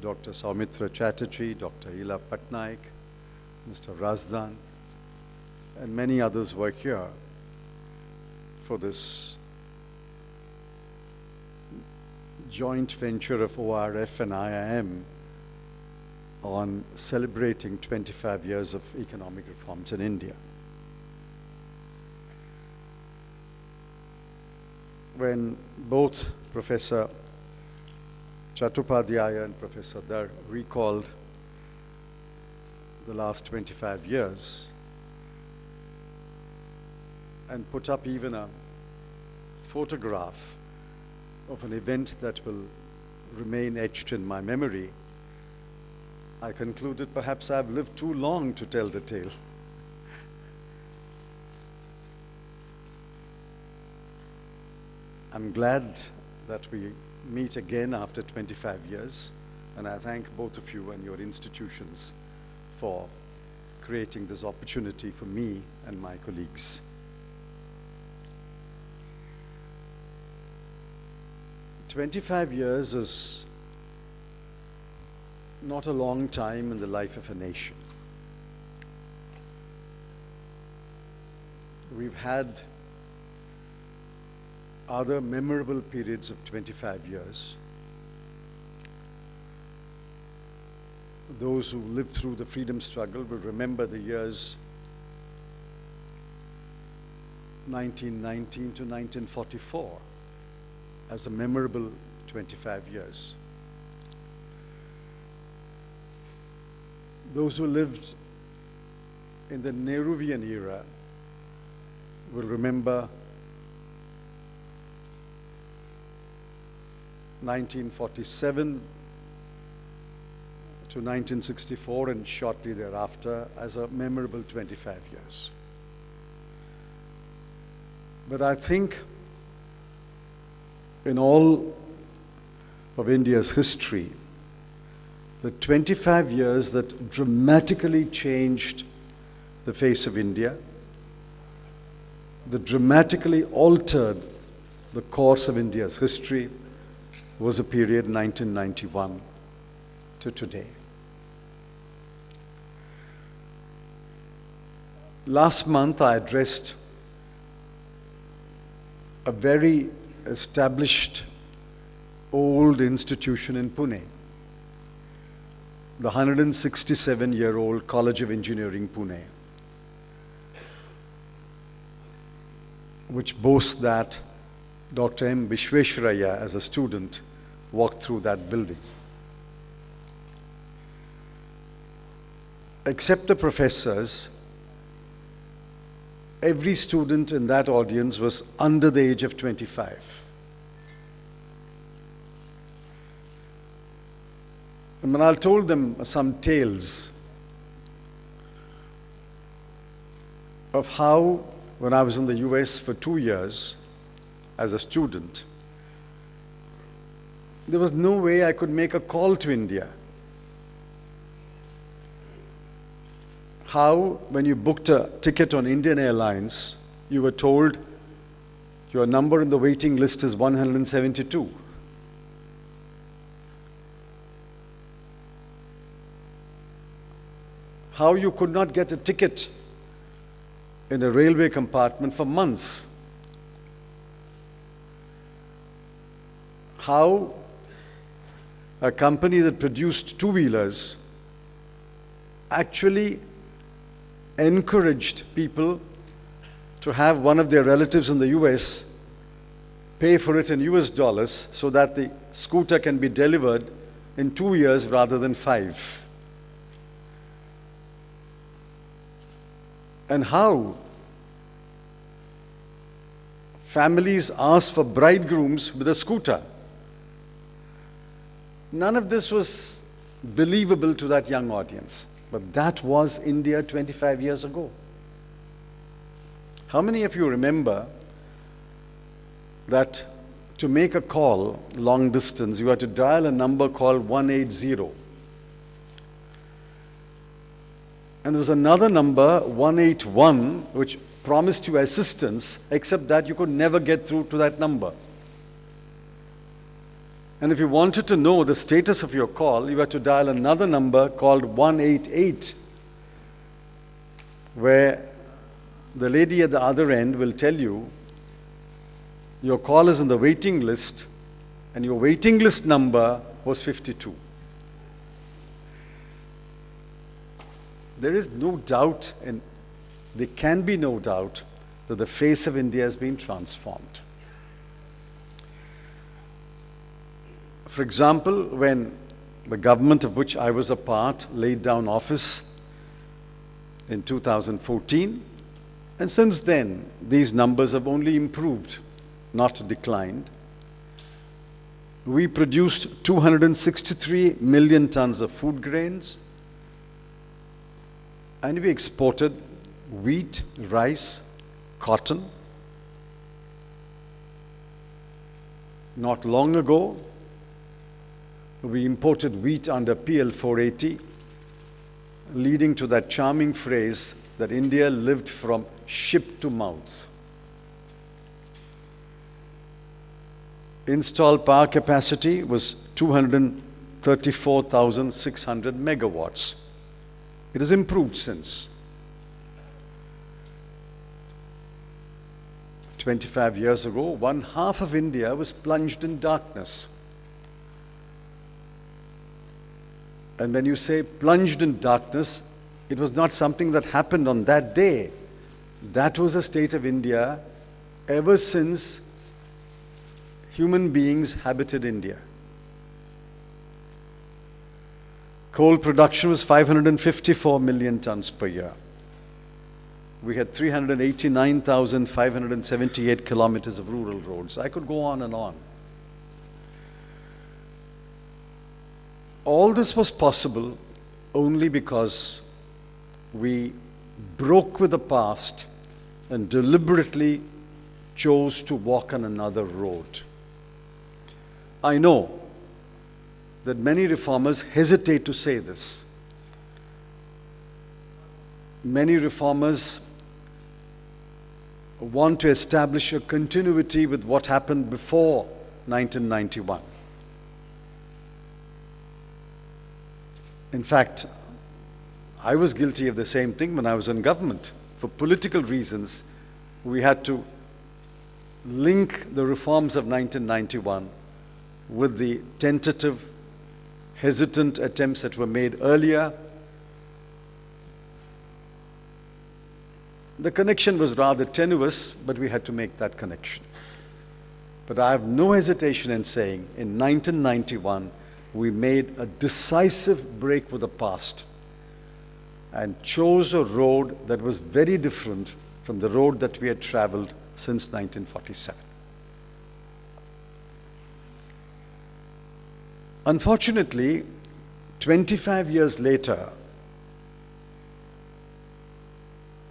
Dr. Saumitra Chatterjee, Dr. Ila Patnaik, Mr. Razdan, and many others were here for this joint venture of ORF and IIM on celebrating 25 years of economic reforms in India. When both Professor Chattopadhyaya and Professor Dar recalled the last 25 years and put up even a photograph of an event that will remain etched in my memory, I concluded perhaps I've lived too long to tell the tale. I'm glad that we meet again after 25 years, and I thank both of you and your institutions for creating this opportunity for me and my colleagues. "25 years is not a long time in the life of a nation. We've had other memorable periods of 25 years. Those who lived through the freedom struggle will remember the years 1919 to 1944 as a memorable 25 years. Those who lived in the Nehruvian era will remember 1947 to 1964 and shortly thereafter as a memorable 25 years. But I think in all of India's history, the 25 years that dramatically changed the face of India, that dramatically altered the course of India's history, was a period 1991 to today. Last month, I addressed a very established old institution in Pune, the 167-year-old College of Engineering, Pune, which boasts that Dr. M. Vishvesvaraya, as a student, walked through that building. Except the professors, every student in that audience was under the age of 25. And when I told them some tales of how, when I was in the US for 2 years as a student, there was no way I could make a call to India. How, when you booked a ticket on Indian Airlines, you were told your number in the waiting list is 172. How you could not get a ticket in a railway compartment for months. How a company that produced two-wheelers actually encouraged people to have one of their relatives in the US pay for it in US dollars so that the scooter can be delivered in 2 years rather than 5. And how families asked for bridegrooms with a scooter. None of this was believable to that young audience. But that was India 25 years ago. How many of you remember that to make a call long distance, you had to dial a number called 180? And there was another number, 181, which promised you assistance, except that you could never get through to that number. And if you wanted to know the status of your call, you had to dial another number called 188, where the lady at the other end will tell you your call is in the waiting list, and your waiting list number was 52. There is no doubt, and there can be no doubt, that the face of India has been transformed. For example, when the government of which I was a part laid down office in 2014, and since then, these numbers have only improved, not declined. We produced 263 million tons of food grains, and we exported wheat, rice, cotton. Not long ago, we imported wheat under PL 480, leading to that charming phrase that India lived from ship to mouth. Installed power capacity was 234,600 megawatts. It has improved since. 25 years ago, one half of India was plunged in darkness. And when you say plunged in darkness, it was not something that happened on that day. That was the state of India ever since human beings habited India. Coal production was 554 million tons per year. We had 389,578 kilometers of rural roads. I could go on and on. All this was possible only because we broke with the past and deliberately chose to walk on another road. I know that many reformers hesitate to say this. Many reformers want to establish a continuity with what happened before 1991. In fact, I was guilty of the same thing when I was in government. For political reasons, we had to link the reforms of 1991 with the tentative, hesitant attempts that were made earlier. The connection was rather tenuous, but we had to make that connection. But I have no hesitation in saying, in 1991, we made a decisive break with the past and chose a road that was very different from the road that we had traveled since 1947. Unfortunately, 25 years later,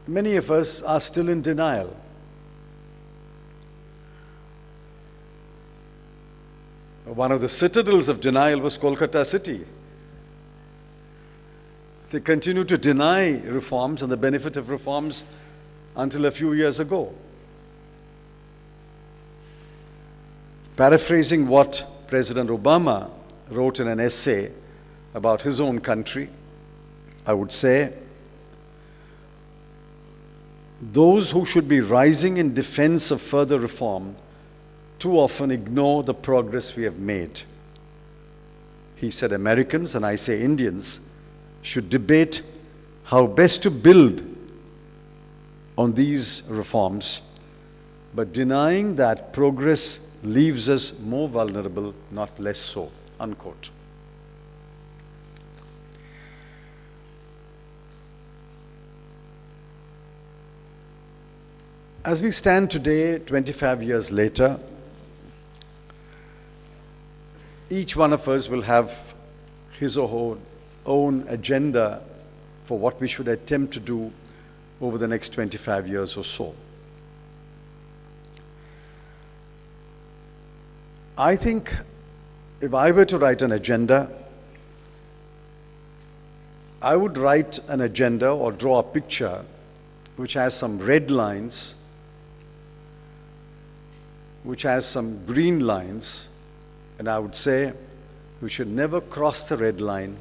many of us are still in denial. One of the citadels of denial was Kolkata city. They continued to deny reforms and the benefit of reforms until a few years ago. Paraphrasing what President Obama wrote in an essay about his own country, I would say, those who should be rising in defense of further reform too often ignore the progress we have made. He said Americans, and I say Indians, should debate how best to build on these reforms, but denying that progress leaves us more vulnerable, not less so, unquote. As we stand today, 25 years later, each one of us will have his or her own agenda for what we should attempt to do over the next 25 years or so. I think if I were to write an agenda, I would write an agenda or draw a picture which has some red lines, which has some green lines, And I would say we should never cross the red line,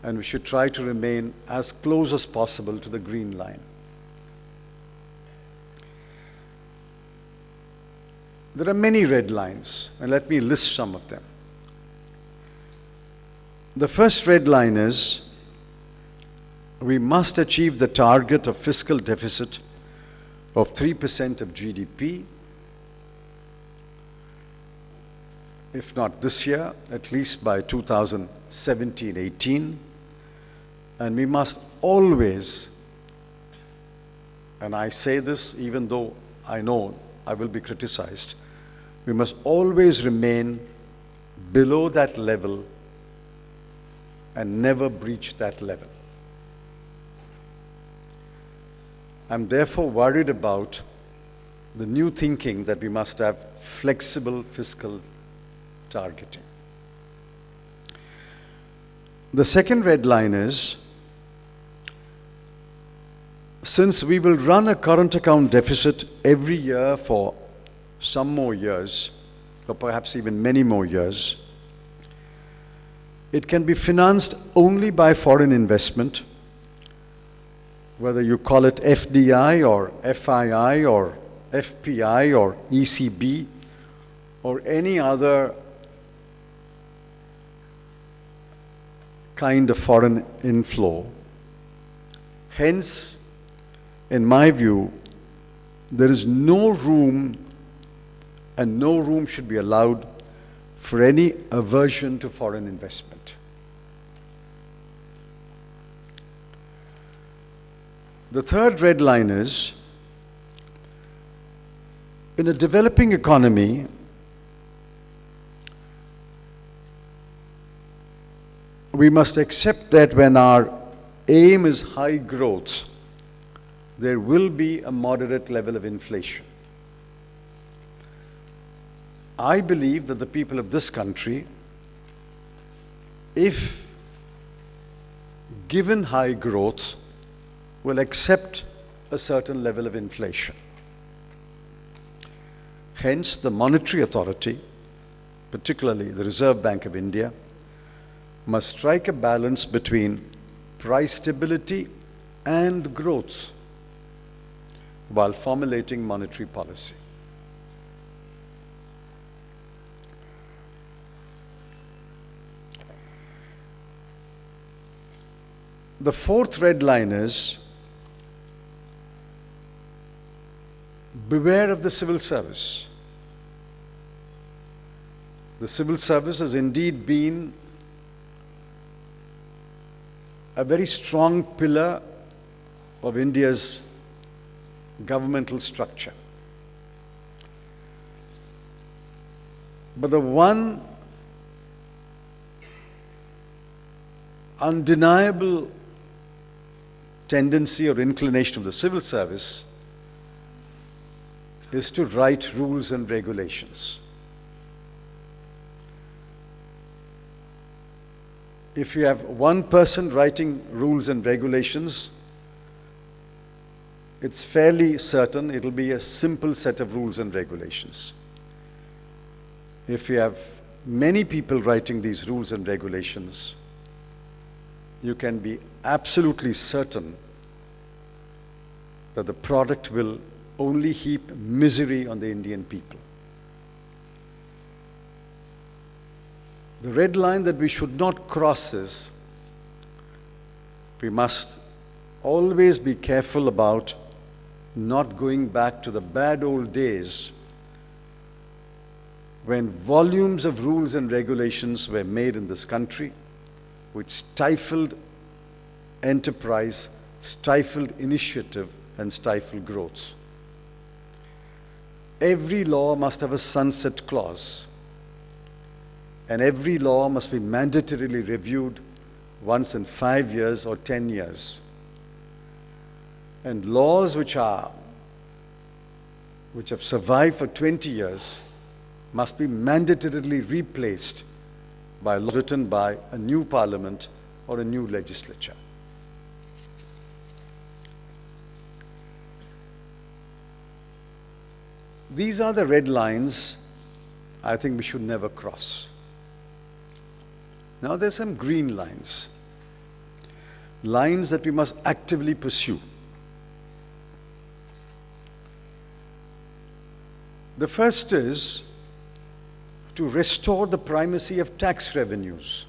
and we should try to remain as close as possible to the green line. There are many red lines, and let me list some of them. The first red line is we must achieve the target of fiscal deficit of 3% of GDP, if not this year, at least by 2017-18. And we must always, and I say this even though I know I will be criticized, we must always remain below that level and never breach that level. I'm therefore worried about the new thinking that we must have flexible fiscal targeting. The second red line is, since we will run a current account deficit every year for some more years, or perhaps even many more years, it can be financed only by foreign investment, whether you call it FDI or FII or FPI or ECB or any other kind of foreign inflow. Hence, in my view, there is no room, and no room should be allowed for any aversion to foreign investment. The third red line is, in a developing economy, we must accept that when our aim is high growth, there will be a moderate level of inflation. I believe that the people of this country, if given high growth, will accept a certain level of inflation. Hence, the monetary authority, particularly the Reserve Bank of India, must strike a balance between price stability and growth while formulating monetary policy. The fourth red line is, beware of the civil service. The civil service has indeed been a very strong pillar of India's governmental structure. But the one undeniable tendency or inclination of the civil service is to write rules and regulations. If you have one person writing rules and regulations, it's fairly certain it'll be a simple set of rules and regulations. If you have many people writing these rules and regulations, you can be absolutely certain that the product will only heap misery on the Indian people. The red line that we should not cross is, we must always be careful about not going back to the bad old days when volumes of rules and regulations were made in this country, which stifled enterprise, stifled initiative, and stifled growth. Every law must have a sunset clause, and every law must be mandatorily reviewed once in 5 years or 10 years. And laws which have survived for 20 years must be mandatorily replaced by law written by a new parliament or a new legislature. These are the red lines I think we should never cross. Now, there's some green lines, lines that we must actively pursue. The first is to restore the primacy of tax revenues.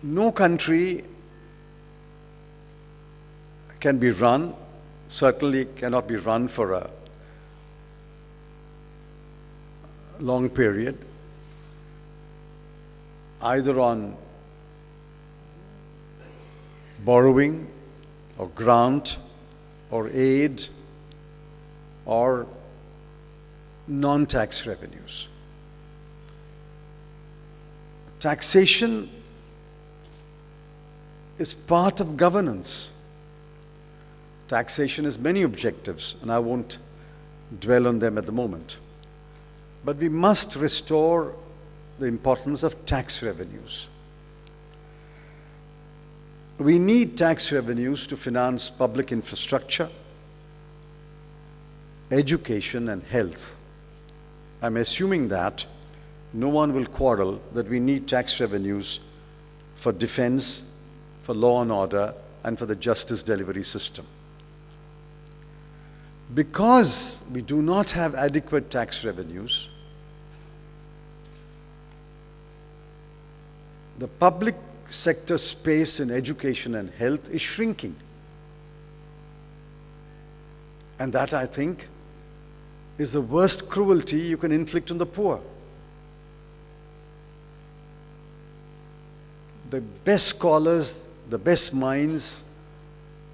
No country can be run, certainly cannot be run for a long period, either on borrowing or grant or aid or non-tax revenues. Taxation is part of governance. Taxation has many objectives, and I won't dwell on them at the moment. But we must restore the importance of tax revenues. We need tax revenues to finance public infrastructure, education, and health. I'm assuming that no one will quarrel that we need tax revenues for defense, for law and order, and for the justice delivery system. Because we do not have adequate tax revenues, the public sector space in education and health is shrinking. And that, I think, is the worst cruelty you can inflict on the poor. The best scholars, the best minds,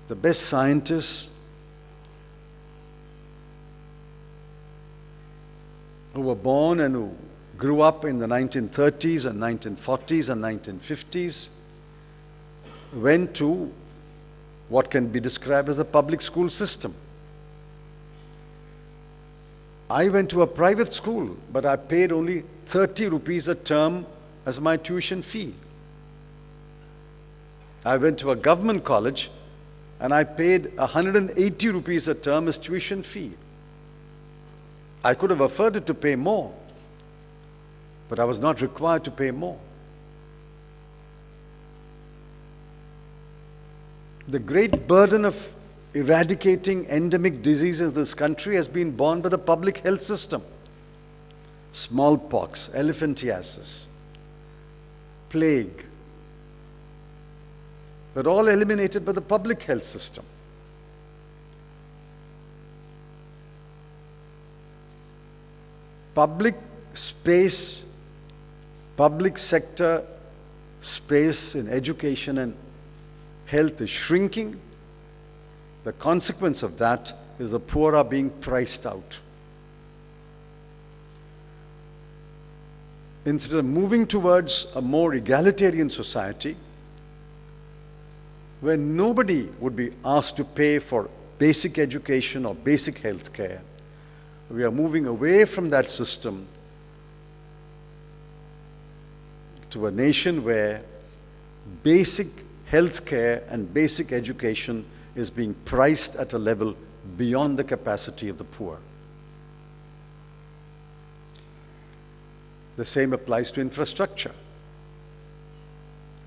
the best scientists who were born and who grew up in the 1930s and 1940s and 1950s went to what can be described as a public school system. I went to a private school, but I paid only 30 rupees a term as my tuition fee. I went to a government college and I paid 180 rupees a term as tuition fee. I could have afforded to pay more, but I was not required to pay more. The great burden of eradicating endemic diseases in this country has been borne by the public health system. Smallpox, elephantiasis, plague, but all eliminated by the public health system. Public space, public sector space in education and health is shrinking. The consequence of that is the poor are being priced out. Instead of moving towards a more egalitarian society, where nobody would be asked to pay for basic education or basic health care, we are moving away from that system to a nation where basic health care and basic education is being priced at a level beyond the capacity of the poor. The same applies to infrastructure.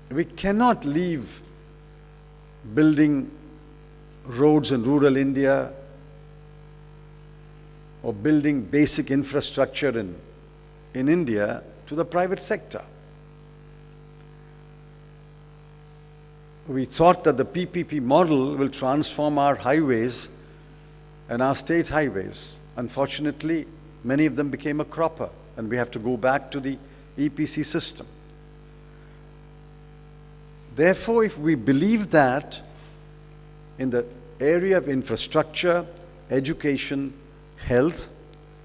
We cannot leave building roads in rural India or building basic infrastructure in India to the private sector. We thought that the PPP model will transform our highways and our state highways. Unfortunately, many of them became a cropper, and we have to go back to the EPC system. Therefore, if we believe that in the area of infrastructure, education, health,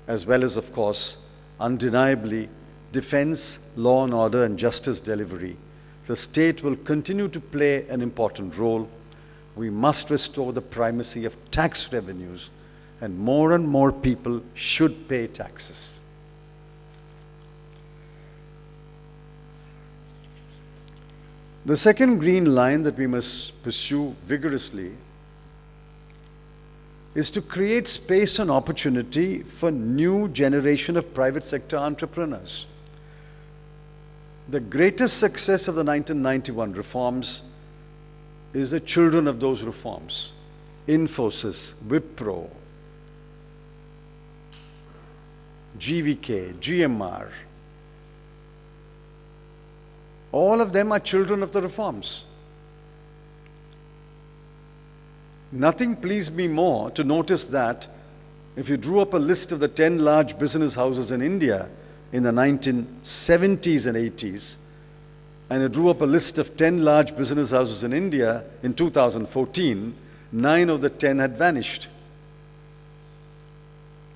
as well as, of course, undeniably, defense, law and order, and justice delivery, the state will continue to play an important role. We must restore the primacy of tax revenues, and more people should pay taxes. The second green line that we must pursue vigorously is to create space and opportunity for new generation of private sector entrepreneurs. The greatest success of the 1991 reforms is the children of those reforms. Infosys, Wipro, GVK, GMR, all of them are children of the reforms. Nothing pleased me more to notice that if you drew up a list of the 10 large business houses in India in the 1970s and 80s, and you drew up a list of 10 large business houses in India in 2014, 9 of the 10 had vanished.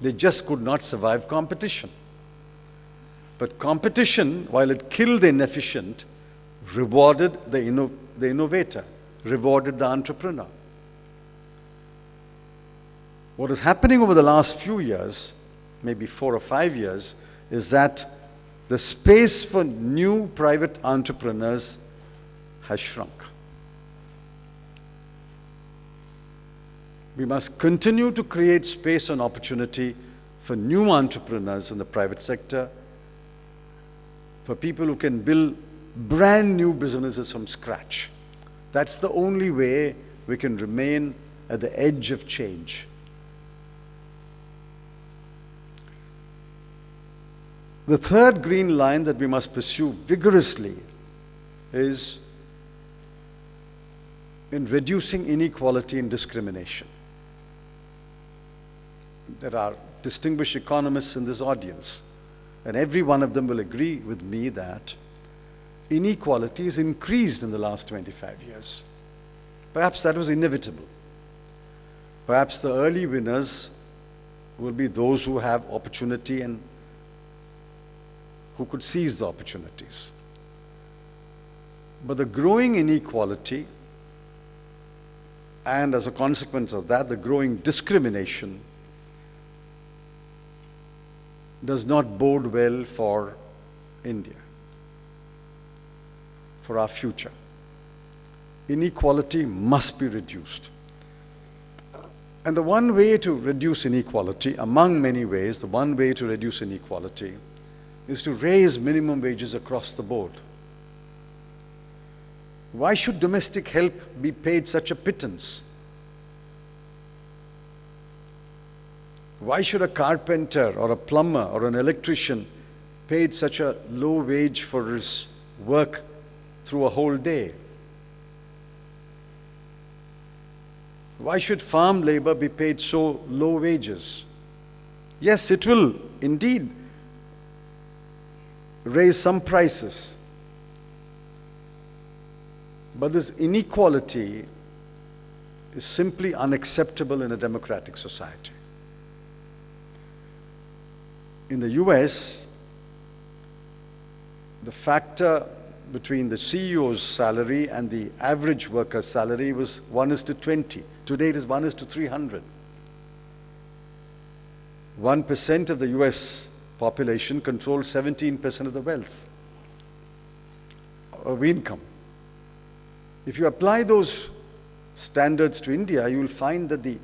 They just could not survive competition. But competition, while it killed the inefficient, rewarded the innovator, rewarded the entrepreneur. What is happening over the last few years, maybe 4 or 5 years, is that the space for new private entrepreneurs has shrunk. We must continue to create space and opportunity for new entrepreneurs in the private sector, for people who can build brand new businesses from scratch. That's the only way we can remain at the edge of change. The third green line that we must pursue vigorously is in reducing inequality and discrimination. There are distinguished economists in this audience, and every one of them will agree with me that inequality has increased in the last 25 years. Perhaps that was inevitable. Perhaps the early winners will be those who have opportunity and who could seize the opportunities. But the growing inequality, and as a consequence of that, the growing discrimination, does not bode well for India, for our future. Inequality must be reduced. And the one way to reduce inequality, among many ways, the one way to reduce inequality is to raise minimum wages across the board. Why should domestic help be paid such a pittance? Why should a carpenter or a plumber or an electrician paid such a low wage for his work through a whole day? Why should farm labor be paid so low wages? Yes, it will indeed raise some prices. But this inequality is simply unacceptable in a democratic society. In the US, the factor between the CEO's salary and the average worker's salary was 1:20. Today it is 1:300. 1% of the US population controls 17% of the wealth of income. If you apply those standards to India, you will find that the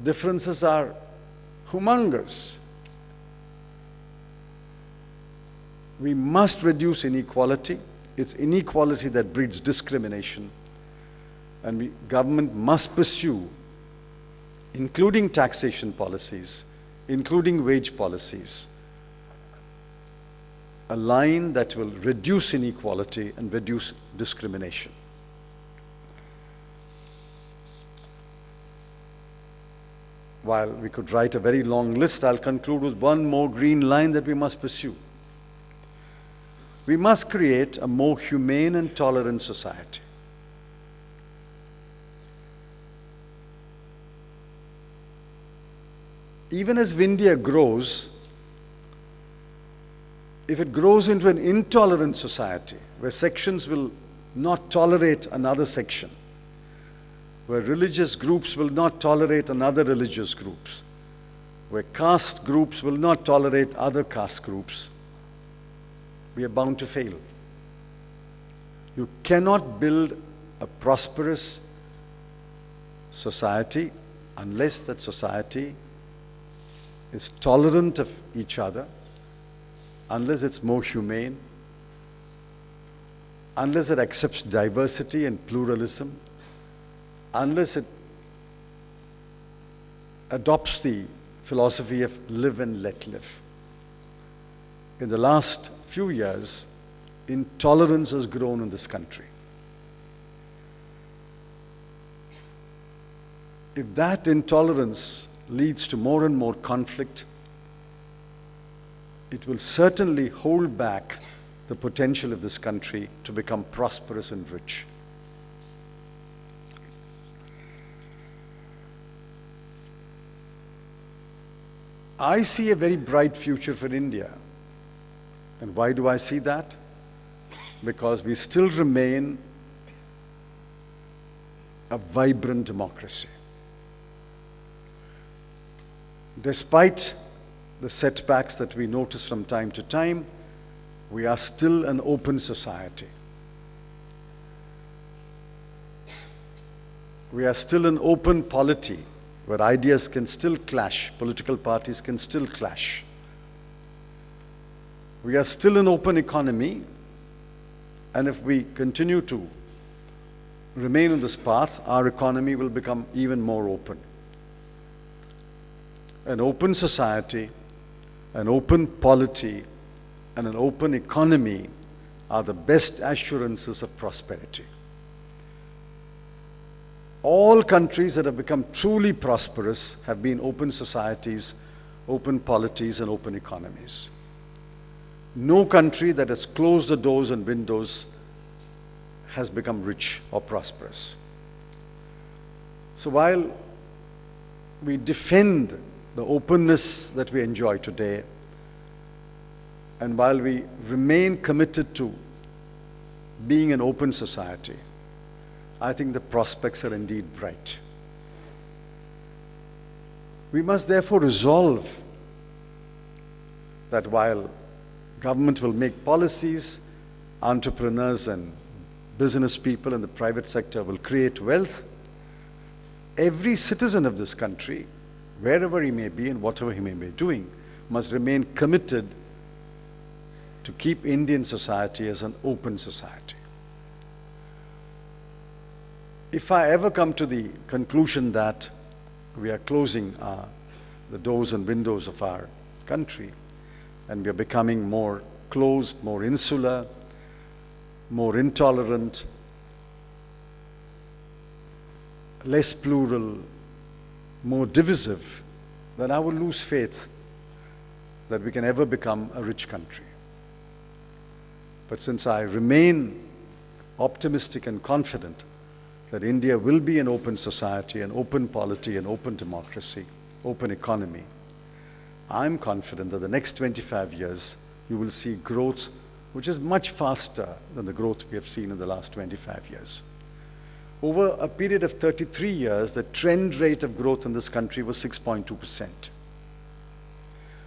differences are humongous. We must reduce inequality. It's inequality that breeds discrimination. And government must pursue, including taxation policies, including wage policies, a line that will reduce inequality and reduce discrimination. While we could write a very long list, I'll conclude with one more green line that we must pursue. We must create a more humane and tolerant society. Even as India grows, if it grows into an intolerant society, where sections will not tolerate another section, where religious groups will not tolerate another religious groups, where caste groups will not tolerate other caste groups, we are bound to fail. You cannot build a prosperous society, unless that society is tolerant of each other, unless it's more humane, unless it accepts diversity and pluralism, unless it adopts the philosophy of live and let live. In the last few years, intolerance has grown in this country. If that intolerance leads to more and more conflict, it will certainly hold back the potential of this country to become prosperous and rich. I see a very bright future for India. And why do I see that? Because we still remain a vibrant democracy. Despite the setbacks that we notice from time to time, we are still an open society. We are still an open polity where ideas can still clash, political parties can still clash. We are still an open economy, and if we continue to remain on this path, our economy will become even more open. An open society, an open polity, and an open economy are the best assurances of prosperity. All countries that have become truly prosperous have been open societies, open polities, and open economies. No country that has closed the doors and windows has become rich or prosperous. So while we defend the openness that we enjoy today, and while we remain committed to being an open society, I think the prospects are indeed bright. We must therefore resolve that while government will make policies, entrepreneurs and business people in the private sector will create wealth, every citizen of this country, wherever he may be and whatever he may be doing, must remain committed to keep Indian society as an open society. If I ever come to the conclusion that we are closing the doors and windows of our country and we are becoming more closed, more insular, more intolerant, less plural, more divisive, then I will lose faith that we can ever become a rich country. But since I remain optimistic and confident that India will be an open society, an open polity, an open democracy, open economy, I'm confident that the next 25 years you will see growth which is much faster than the growth we have seen in the last 25 years. Over a period of 33 years, the trend rate of growth in this country was 6.2%.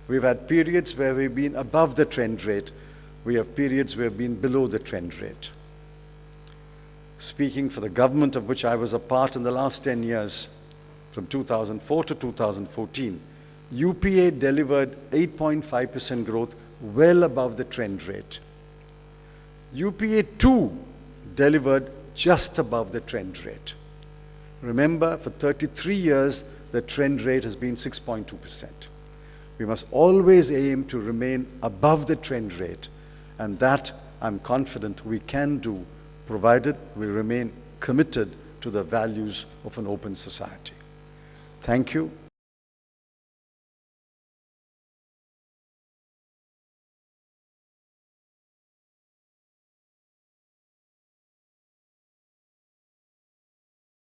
We've had periods where we've been above the trend rate. We have periods where we've been below the trend rate. Speaking for the government of which I was a part in the last 10 years, from 2004 to 2014, UPA delivered 8.5% growth, well above the trend rate. UPA 2 delivered just above the trend rate. Remember, for 33 years, the trend rate has been 6.2%. We must always aim to remain above the trend rate, and that I'm confident we can do, provided we remain committed to the values of an open society. Thank you.